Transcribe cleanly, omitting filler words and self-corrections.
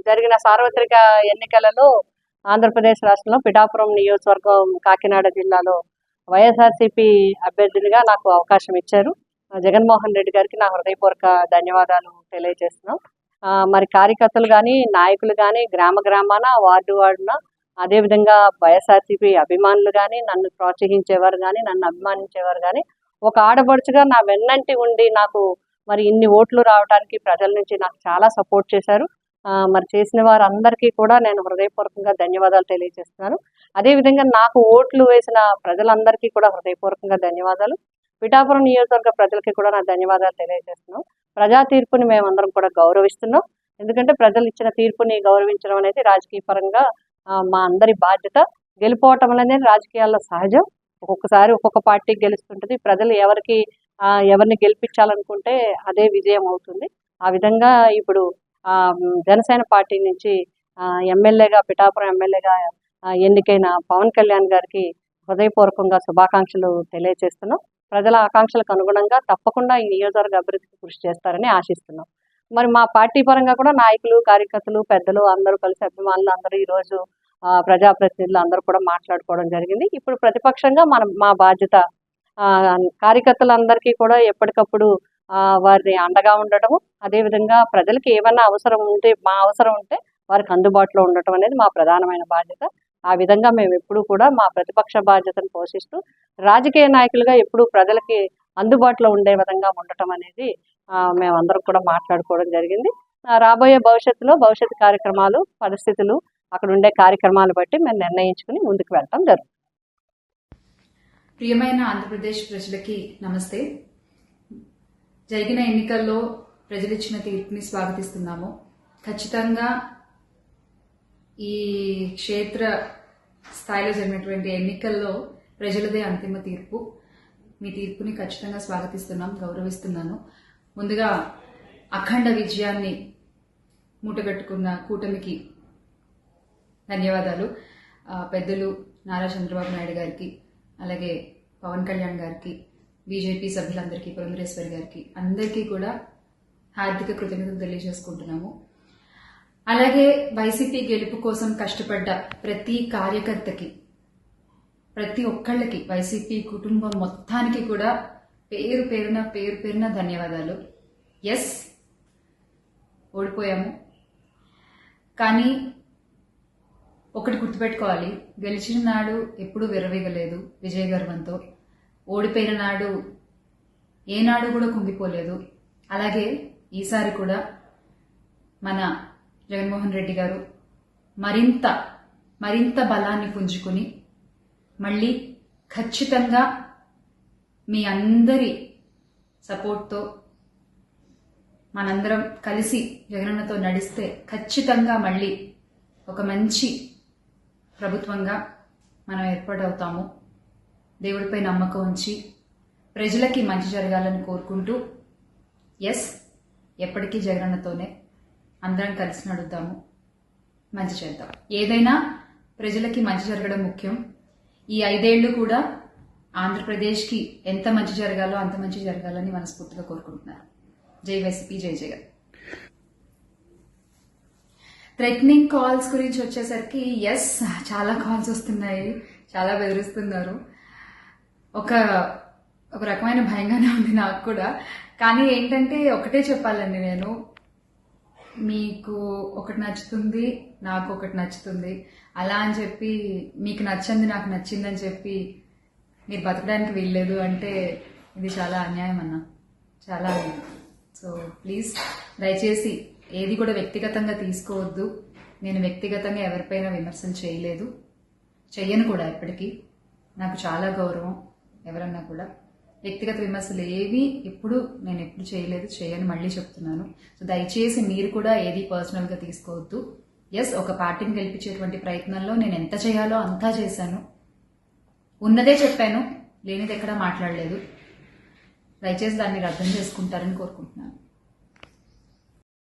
జరిగిన సార్వత్రిక ఎన్నికలలో ఆంధ్రప్రదేశ్ రాష్ట్రంలో పిఠాపురం నియోజకవర్గం కాకినాడ జిల్లాలో వైఎస్ఆర్సీపీ అభ్యర్థినిగా నాకు అవకాశం ఇచ్చారు. జగన్మోహన్ రెడ్డి గారికి నా హృదయపూర్వక ధన్యవాదాలు తెలియజేస్తున్నాం. మరి కార్యకర్తలు కానీ, నాయకులు కానీ, గ్రామాన, వార్డున, అదేవిధంగా వైఎస్ఆర్సీపీ అభిమానులు కానీ, నన్ను ప్రోత్సహించేవారు కానీ, నన్ను అభిమానించేవారు కానీ, ఒక ఆడపడుచుగా నా వెన్నంటి ఉండి నాకు మరి ఇన్ని ఓట్లు రావడానికి ప్రజల నుంచి నాకు చాలా సపోర్ట్ చేశారు. మరి చేసిన వారందరికీ కూడా నేను హృదయపూర్వకంగా ధన్యవాదాలు తెలియజేస్తున్నాను. అదేవిధంగా నాకు ఓట్లు వేసిన ప్రజలందరికీ కూడా హృదయపూర్వకంగా ధన్యవాదాలు. పిఠాపురం నియోజకవర్గ ప్రజలకి కూడా నా ధన్యవాదాలు తెలియజేస్తున్నాం. ప్రజా తీర్పుని మేమందరం కూడా గౌరవిస్తున్నాం. ఎందుకంటే ప్రజలు ఇచ్చిన తీర్పుని గౌరవించడం అనేది రాజకీయ పరంగా మా అందరి బాధ్యత. గెలిపోవటం అనేది రాజకీయాల్లో సహజం. ఒక్కొక్కసారి ఒక్కొక్క పార్టీకి గెలుస్తుంటుంది. ప్రజలు ఎవరిని గెలిపించాలనుకుంటే అదే విజయం అవుతుంది. ఆ విధంగా ఇప్పుడు జనసేన పార్టీ నుంచి ఎమ్మెల్యేగా, పిఠాపురం ఎమ్మెల్యేగా ఎన్నికైన పవన్ కళ్యాణ్ గారికి హృదయపూర్వకంగా శుభాకాంక్షలు తెలియజేస్తున్నాం. ప్రజల ఆకాంక్షలకు అనుగుణంగా తప్పకుండా ఈ నియోజకవర్గ అభివృద్ధికి కృషి చేస్తారని ఆశిస్తున్నాం. మరి మా పార్టీ పరంగా కూడా నాయకులు, కార్యకర్తలు, పెద్దలు అందరూ కలిసి, అభిమానులు అందరూ ఈరోజు ప్రజాప్రతినిధులు అందరూ కూడా మాట్లాడుకోవడం జరిగింది. ఇప్పుడు ప్రతిపక్షంగా మా బాధ్యత కార్యకర్తలందరికీ కూడా ఎప్పటికప్పుడు వారిని అండగా ఉండటము, అదేవిధంగా ప్రజలకి ఏమన్నా అవసరం ఉంటే, మా అవసరం ఉంటే వారికి అందుబాటులో ఉండటం అనేది మా ప్రధానమైన బాధ్యత. ఆ విధంగా మేము ఎప్పుడూ కూడా మా ప్రతిపక్ష బాధ్యతను పోషిస్తూ రాజకీయ నాయకులుగా ఎప్పుడూ ప్రజలకి అందుబాటులో ఉండే విధంగా ఉండటం అనేది మేమందరం కూడా మాట్లాడుకోవడం జరిగింది. రాబోయే భవిష్యత్తు కార్యక్రమాలు, పరిస్థితులు, అక్కడ ఉండే కార్యక్రమాలు బట్టి మేము నిర్ణయించుకుని ముందుకు వెళ్ళటం జరుగుతుంది. ప్రియమైన ఆంధ్రప్రదేశ్ ప్రజలకి నమస్తే. జరిగిన ఎన్నికల్లో ప్రజలిచ్చిన తీర్పుని స్వాగతిస్తున్నాము. ఖచ్చితంగా ఈ క్షేత్ర స్థాయిలో జరిగినటువంటి ఎన్నికల్లో ప్రజలదే అంతిమ తీర్పు. మీ తీర్పుని ఖచ్చితంగా స్వాగతిస్తున్నాం, గౌరవిస్తున్నాను. ముందుగా అఖండ విజయాన్ని మూటగట్టుకున్న కూటమికి ధన్యవాదాలు. పెద్దలు నారా చంద్రబాబు నాయుడు గారికి, అలాగే పవన్ కళ్యాణ్ గారికి, బీజేపీ సభ్యులందరికీ, పురంధరేశ్వరి గారికి, అందరికీ కూడా హార్దిక కృతజ్ఞతలు తెలియజేసుకుంటున్నాము. అలాగే వైసీపీ గెలుపు కోసం కష్టపడ్డ ప్రతి కార్యకర్తకి, ప్రతి ఒక్కళ్ళకి, వైసీపీ కుటుంబం మొత్తానికి కూడా పేరు పేరున ధన్యవాదాలు. ఎస్, ఓడిపోయాము, కానీ ఒకటి గుర్తుపెట్టుకోవాలి, గెలిచిన నాడు ఎప్పుడూ విర్రవీగలేదు విజయ గర్వంతో. ఓడిపోయిన నాడు ఏనాడు కూడా కుంగిపోలేదు. అలాగే ఈసారి కూడా మన జగన్మోహన్ రెడ్డి గారు మరింత బలాన్ని పుంజుకుని మళ్ళీ ఖచ్చితంగా మీ అందరి సపోర్ట్తో మనందరం కలిసి జగనన్నతో నడిస్తే ఖచ్చితంగా మళ్ళీ ఒక మంచి ప్రభుత్వంగా మనం ఏర్పాటవుతాము. దేవుడిపై నమ్మకం ఉంచి ప్రజలకి మంచి జరగాలని కోరుకుంటూ, ఎస్, ఎప్పటికీ జగనన్నతోనే అందరం కలిసి నడుద్దాము, మంచి చేద్దాం. ఏదైనా ప్రజలకి మంచి జరగడం ముఖ్యం. ఈ 5 ఏళ్లు కూడా ఆంధ్రప్రదేశ్కి ఎంత మంచి జరగాలో అంత మంచి జరగాలని మనస్ఫూర్తిగా కోరుకుంటున్నారు. జై వైసీపీ, జై జగన్. థ్రెటనింగ్ కాల్స్ గురించి వచ్చేసరికి, ఎస్, చాలా కాల్స్ వస్తున్నాయి, చాలా బెదిరిస్తున్నారు. ఒక రకమైన భయంగానే ఉంది నాకు కూడా. కానీ ఏంటంటే ఒకటే చెప్పాలండి, నేను మీకు ఒకటి నచ్చుతుంది, నాకు ఒకటి నచ్చుతుంది, అలా అని చెప్పి మీకు నచ్చింది నాకు నచ్చిందని చెప్పి మీరు బతకడానికి వీల్లేదు అంటే ఇది చాలా అన్యాయం అన్న, చాలా అన్యాయం. సో ప్లీజ్, దయచేసి ఏది కూడా వ్యక్తిగతంగా తీసుకోవద్దు. నేను వ్యక్తిగతంగా ఎవరిపైన విమర్శలు చేయలేదు, చెయ్యను కూడా. ఎప్పటికీ నాకు చాలా గౌరవం. ఎవరన్నా కూడా వ్యక్తిగత విమర్శలు ఎప్పుడు చేయలేదు, చేయని మళ్ళీ చెప్తున్నాను. సో దయచేసి మీరు కూడా ఏది పర్సనల్గా తీసుకోవద్దు. ఎస్, ఒక పార్టీని గెలిపించేటువంటి ప్రయత్నంలో నేను ఎంత చేయాలో అంతా చేశాను, ఉన్నదే చెప్పాను, లేనిది ఎక్కడా మాట్లాడలేదు. దయచేసి దాన్ని అర్థం చేసుకుంటారని కోరుకుంటున్నాను.